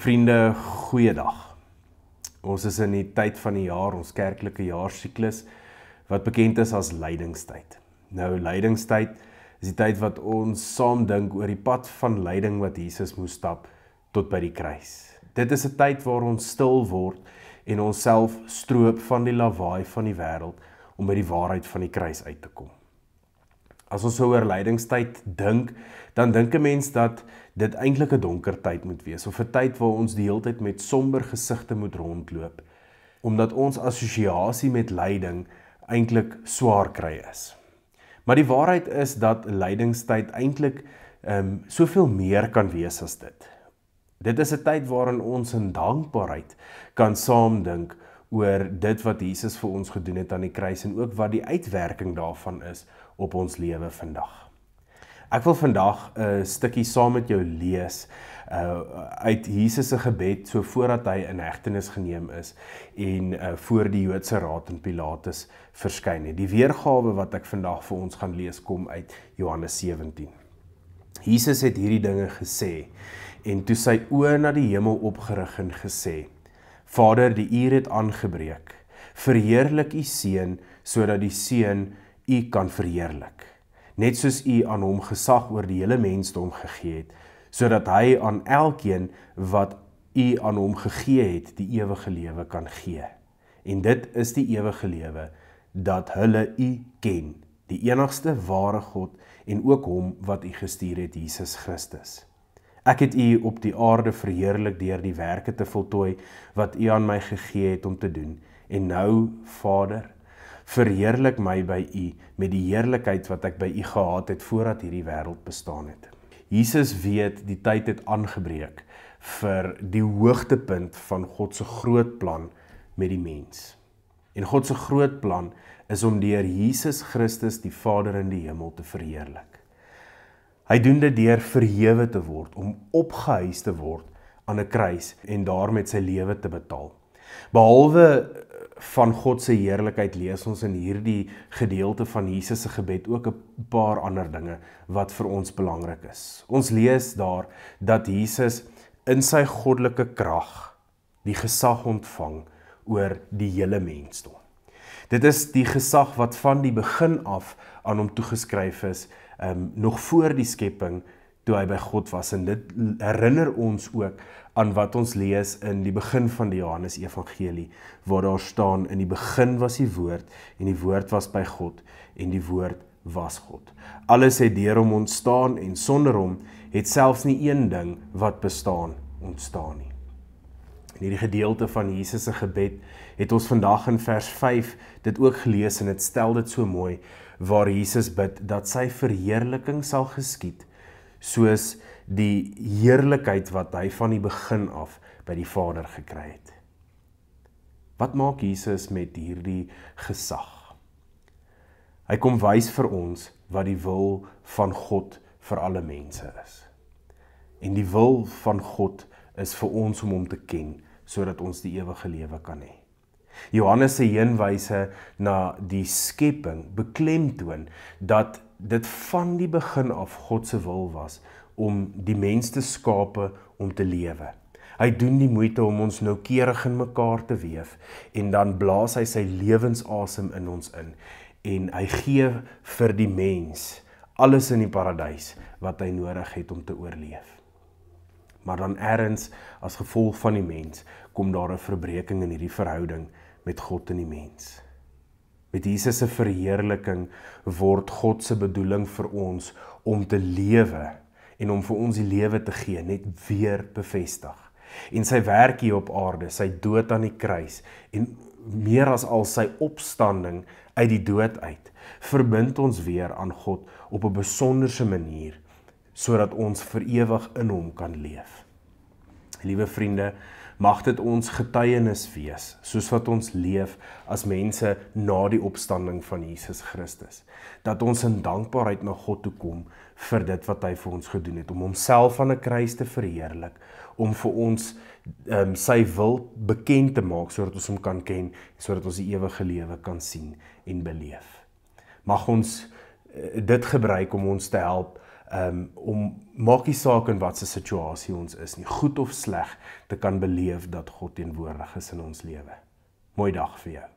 Vriende, goeiedag. Ons is in die tyd van die jaar, ons kerklike jaarsiklus, wat bekend is as lydingstyd. Nou, lydingstyd is die tyd wat ons saam dink oor die pad van lyding wat Jesus moes stap tot by die kruis. Dit is 'n tyd waar ons stil word en onsself stroop van die lawaai van die wêreld om by die waarheid van die kruis uit te kom. As ons so oor lydingstyd dink, dan dink 'n mens dat dit eintlik 'n donker tyd moet wees, of 'n tyd waar ons die hele tyd met somber gesigte moet rondloop, omdat ons assosiasie met lyding eintlik swaar kry is. Maar die waarheid is dat lydingstyd eintlik soveel meer kan wees as dit. Dit is 'n tyd waarin ons in dankbaarheid kan saamdink oor dit wat Jesus vir ons gedoen het aan die kruis en ook wat die uitwerking daarvan is op ons lewe vandag. Ek wil vandag 'n stukkie saam met jou lees uit Jesus se gebed so voordat hy in hegtenis geneem is en voor die Joodse raad en Pilatus verskyn het. Die weergawe wat ek vandag vir ons gaan lees kom uit Johannes 17. Jesus het hierdie dinge gesê en toe sy oë na die hemel opgerig en gesê: Vader, die uur het aangebreek. Verheerlik u seun sodat die seun u kan verheerlik. Net soos u aan hom gesag oor die hele mensdom gegee het, sodat hy aan elkeen wat u aan hom gegee het, die ewige lewe kan gee. En dit is die ewige lewe, dat hulle u ken, die enigste ware God en ook hom wat u gestuur het, Jesus Christus. Ek het u op die aarde verheerlik deur die werke te voltooi wat u aan my gegee het om te doen. En nou, Vader, verheerlik my by u met die heerlikheid wat ek by u gehad het voordat hierdie wêreld bestaan het. Jesus weet die tyd het aangebreek vir die hoogtepunt van God se groot plan met die mens. En God se groot plan is om deur Jesus Christus die Vader in die hemel te verheerlik. Hy doen dit deur verhewe te word, om opgehuis te word aan 'n kruis en daar met sy lewe te betaal. Behalwe van God se heerlikheid lees ons in hierdie gedeelte van Jesus se gebed ook 'n paar ander dinge wat vir ons belangrik is. Ons lees daar dat Jesus in sy goddelike krag die gesag ontvang oor die hele mensdom. Dit is die gesag wat van die begin af aan hom toegeskryf is, nog voor die skepping toe hy by God was. En dit herinner ons ook aan wat ons lees in die begin van die Johannes Evangelie, waar daar staan: in die begin was die woord, en die woord was by God, en die woord was God. Alles het deur hom ontstaan, en sonder hom het selfs nie een ding wat bestaan ontstaan nie. In hierdie gedeelte van Jesus se gebed het ons vandag in vers 5 dit ook gelees, en dit stel dit so mooi, waar Jesus bid dat sy verheerliking sal geskied, soos die heerlikheid wat hy van die begin af by die Vader gekry het. Wat maak Jesus met hierdie gesag? Hy kom wys vir ons wat die wil van God vir alle mense is. En die wil van God is vir ons om hom te ken, sodat ons die ewige lewe kan hê. Johannes se heenwyse na die skepping beklemtoon dat dit van die begin af God se wil was om die mens te skape om te lewe. Hy doen die moeite om ons noukeurig in mekaar te weef en dan blaas hy sy lewensasem in ons in en hy gee vir die mens alles in die paradys wat hy nodig het om te oorleef. Maar dan ergens as gevolg van die mens kom daar 'n verbreeking in hierdie verhouding met God en die mens. Met Jesus se verheerliking word God se bedoeling vir ons om te lewe en om vir ons die lewe te gee net weer bevestig. En sy werk hier op aarde, sy dood aan die kruis en meer as al sy opstanding uit die dood uit, verbind ons weer aan God op 'n besonderse manier, sodat ons vir ewig in hom kan leef. Liewe vriende, mag dit ons getuienis wees, soos wat ons leef as mense na die opstanding van Jesus Christus. Dat ons in dankbaarheid na God toe kom vir dit wat hy vir ons gedoen het, om homself aan 'n kruis te verheerlik, om vir ons sy wil bekend te maak, sodat ons hom kan ken, sodat ons die ewige lewe kan sien en beleef. Mag ons dit gebruik om ons te help om maak nie saak in wat se situasie ons is nie, goed of sleg, te kan beleef dat God teenwoordig is in ons lewe. Mooi dag vir jou.